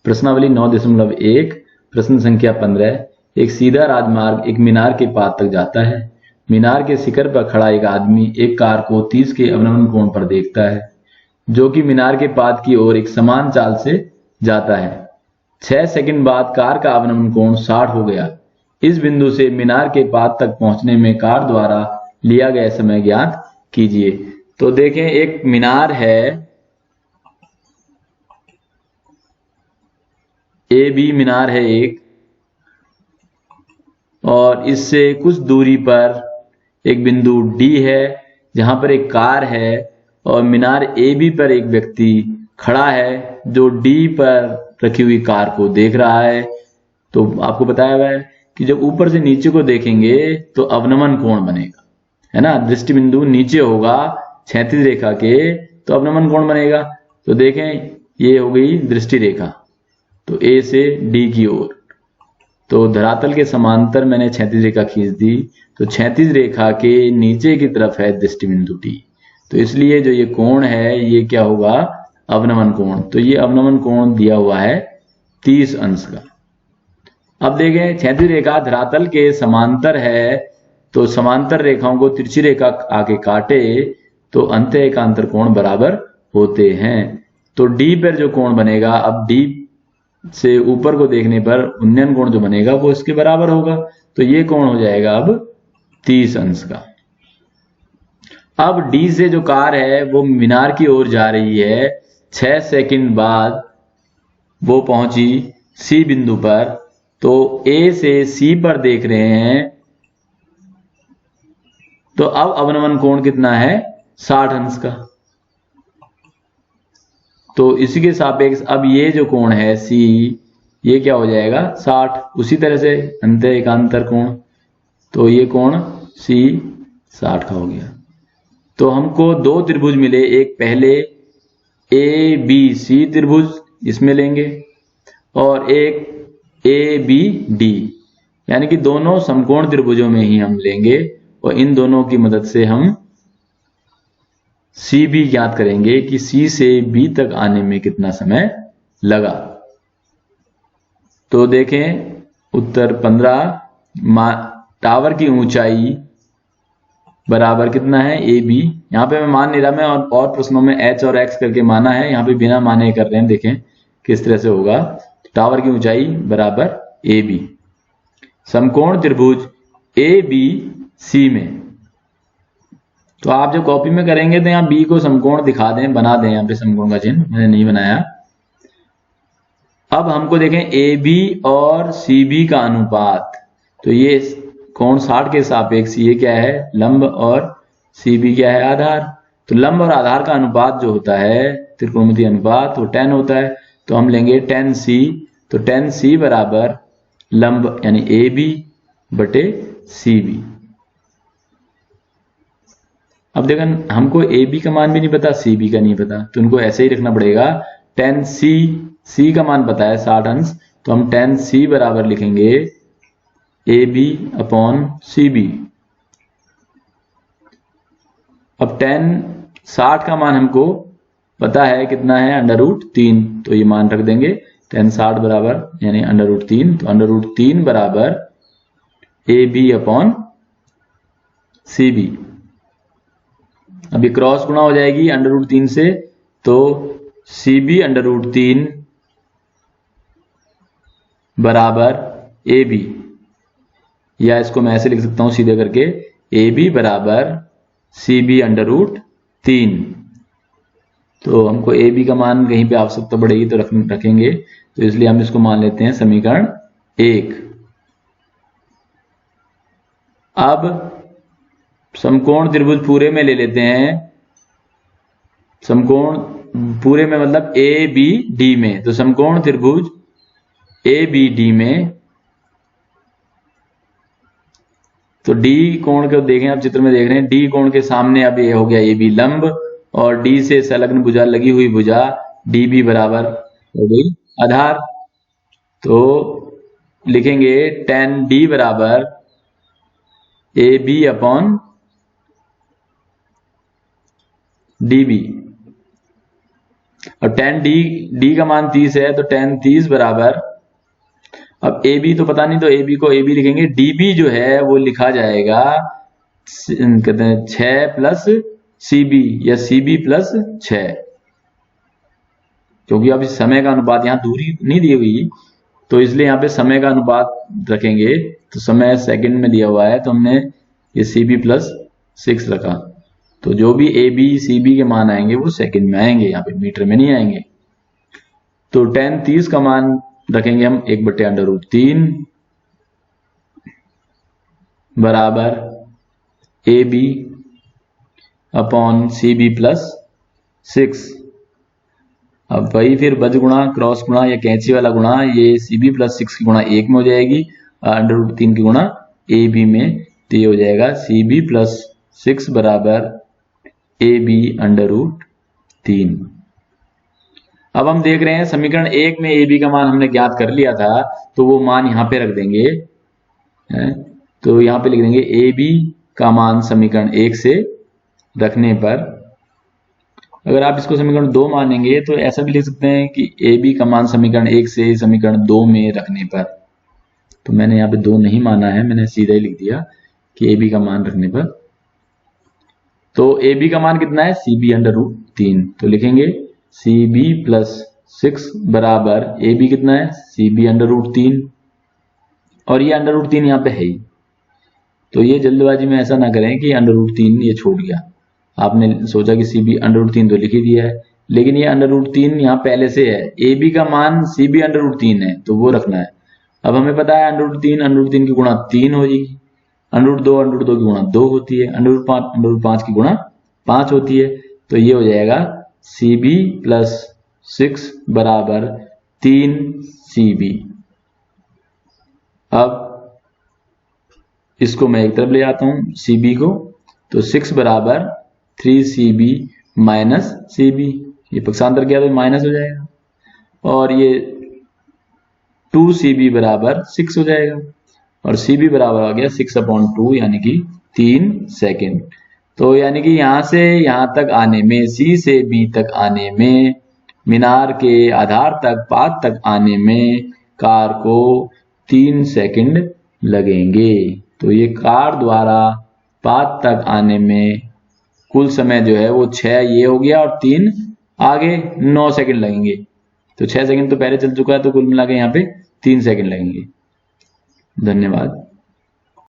प्रश्नावली 9.1 प्रश्न संख्या 15। एक सीधा राजमार्ग एक मीनार के पास तक जाता है। मीनार के शिखर पर खड़ा एक आदमी एक कार को 30 के अवनमन कोण पर देखता है, जो कि मीनार के पाद की ओर एक समान चाल से जाता है। 6 सेकंड बाद कार का अवनमन कोण 60 हो गया। इस बिंदु से मीनार के पाद तक पहुंचने में कार द्वारा लिया गया समय ज्ञात कीजिए। तो देखें, एक मीनार है, ए बी मीनार है एक, और इससे कुछ दूरी पर एक बिंदु डी है जहां पर एक कार है, और मीनार ए बी पर एक व्यक्ति खड़ा है जो डी पर रखी हुई कार को देख रहा है। तो आपको बताया हुआ है कि जब ऊपर से नीचे को देखेंगे तो अवनमन कोण बनेगा, है ना। दृष्टि बिंदु नीचे होगा क्षैतिज रेखा के, तो अवनमन कोण बनेगा। तो देखें, ये हो गई दृष्टि रेखा, तो ए से डी की ओर। तो धरातल के समांतर मैंने क्षैतिज रेखा खींच दी, तो क्षैतिज रेखा के नीचे की तरफ है दृष्टि बिंदु डी। तो इसलिए जो ये कोण है ये क्या होगा, अवनमन कोण। तो ये अवनमन कोण दिया हुआ है 30 अंश का। अब देखें, क्षैतिज रेखा धरातल के समांतर है, तो समांतर रेखाओं को तिरछी रेखा आके काटे तो अंत एकांतर कोण बराबर होते हैं। तो डी पर जो कोण बनेगा, अब डी से ऊपर को देखने पर उन्नयन कोण जो बनेगा वो इसके बराबर होगा। तो ये कोण हो जाएगा अब 30 अंश का। अब डी से जो कार है वो मीनार की ओर जा रही है। 6 सेकंड बाद वो पहुंची सी बिंदु पर, तो ए से सी पर देख रहे हैं। तो अब अवनमन कोण कितना है, 60 अंश का। तो इसी के सापेक्ष अब ये जो कोण है सी, ये क्या हो जाएगा 60। उसी तरह से अंत एकांतर कोण, तो ये कोण सी 60 का हो गया। तो हमको दो त्रिभुज मिले, एक पहले ए बी सी त्रिभुज इसमें लेंगे, और एक ए बी डी, यानी कि दोनों समकोण त्रिभुजों में ही हम लेंगे, और इन दोनों की मदद से हम सी भी ज्ञात करेंगे कि सी से बी तक आने में कितना समय लगा। तो देखें उत्तर 15। टावर की ऊंचाई बराबर कितना है, ए बी। यहां पे मैं मान नहीं रहा, मैं और प्रश्नों में एच और एक्स करके माना है, यहां पे बिना माने कर रहे हैं। देखें किस तरह से होगा। टावर की ऊंचाई बराबर ए बी। समकोण त्रिभुज ए बी सी में, तो आप जो कॉपी में करेंगे तो यहाँ बी को समकोण दिखा दें, बना दें यहाँ पे समकोण का चिन्ह, मैंने नहीं बनाया। अब हमको देखें ए बी और सी बी का अनुपात, तो ये कोण 60 के सापेक्ष ये क्या है, लंब, और सी बी क्या है, आधार। तो लंब और आधार का अनुपात जो होता है त्रिकोणमितीय अनुपात, वो 10 होता है। तो हम लेंगे 10 सी। तो 10 सी बराबर लंब यानी ए बी बटे सी बी। अब देखो हमको ए बी का मान भी नहीं पता, सी बी का नहीं पता, तो उनको ऐसे ही रखना पड़ेगा। 10 सी का मान पता है 60 अंश, तो हम 10 सी बराबर लिखेंगे A B upon C B. अब 60 का मान हमको पता है कितना है, √3, तो ये मान रख देंगे 60 बराबर यानी √3। तो √3 बराबर A B upon C B. अभी क्रॉस गुणा हो जाएगी √3 से, तो सी बी √3 बराबर ए बी, या इसको मैं ऐसे लिख सकता हूं सीधे करके, ए बी बराबर सी बी √3। तो हमको ए बी का मान कहीं पे आवश्यकता पड़ेगी तो रखेंगे, तो इसलिए हम इसको मान लेते हैं समीकरण 1। अब समकोण त्रिभुज पूरे में ले लेते हैं। समकोण पूरे में मतलब ए बी डी में, तो समकोण त्रिभुज ए बी डी में, तो डी कोण को देखें, आप चित्र में देख रहे हैं, डी कोण के सामने अब ये हो गया ए बी लंब, और डी से संलग्न भुजा लगी हुई भुजा डी बी बराबर हो गई आधार। तो लिखेंगे 10 डी बराबर A B upon D B. और tan डी का मान 30 है, तो tan 30 बराबर, अब ए बी तो पता नहीं, तो ए बी को ए बी लिखेंगे, डी बी जो है वो लिखा जाएगा कहते हैं 6 प्लस सी बी या सी बी प्लस 6, क्योंकि अब इस समय का अनुपात यहाँ दूरी नहीं दी हुई, तो इसलिए यहाँ पे समय का अनुपात रखेंगे, तो समय सेकंड में दिया हुआ है, तो हमने ये सी बी प्लस 6 रखा, तो जो भी ए बी सी बी के मान आएंगे वो सेकंड में आएंगे, यहाँ पे मीटर में नहीं आएंगे। तो tan 30 का मान रखेंगे हम 1/√3 बराबर A B upon C B plus 6। अब वही फिर बज गुणा, क्रॉस गुणा या कैंची वाला गुणा, ये सी बी प्लस 6 की गुणा 1 में हो जाएगी, √3 की गुणा ए बी में, तो ये हो जाएगा सी बी प्लस 6 बराबर ए बी √3। अब हम देख रहे हैं समीकरण 1 में ए बी का मान हमने ज्ञात कर लिया था, तो वो मान यहाँ पे रख देंगे, तो यहाँ पे लिख देंगे ए बी का मान समीकरण 1 से रखने पर, अगर आप इसको समीकरण 2 मानेंगे तो ऐसा भी लिख सकते हैं कि ए बी का मान समीकरण 1 से समीकरण 2 में रखने पर, तो मैंने यहाँ पे 2 नहीं माना है, मैंने सीधा ही लिख दिया कि ए बी का मान रखने पर। तो ए बी का मान कितना है, सी बी √3, तो लिखेंगे सी बी प्लस 6 बराबर ए बी कितना है, सी बी √3, और ये √3 यहाँ पे है ही, तो ये जल्दबाजी में ऐसा ना करें कि √3 ये छोड़ गया, आपने सोचा कि सी बी √3 तो लिख ही दिया है, लेकिन ये √3 यहाँ पहले से है, ए बी का मान सी बी √3 है, तो वो रखना है। अब हमें पता है √3 की गुणा 3 हो जाएगी, √2 की गुणा 2 होती है, √5 की गुणा 5 होती है, तो ये हो जाएगा सी बी प्लस 6 बराबर 3 सी बी। अब इसको मैं एक तरफ ले आता हूं सी बी को, तो 6 बराबर 3 C B minus C B, ये पक्षांतर किया तो माइनस हो जाएगा, और ये 2 सी बी बराबर 6 हो जाएगा, और सी बी बराबर आ गया 6/2 यानी कि 3 सेकेंड। तो यानी कि यहां से यहां तक आने में, सी से बी तक आने में, मीनार के आधार तक, पाथ तक आने में कार को 3 सेकंड लगेंगे। तो ये कार द्वारा पाथ तक आने में कुल समय जो है वो 6 ये हो गया, और 3 आगे 9 सेकंड लगेंगे, तो 6 सेकंड तो पहले चल चुका है, तो कुल मिला के यहाँ पे 3 सेकंड लगेंगे। धन्यवाद।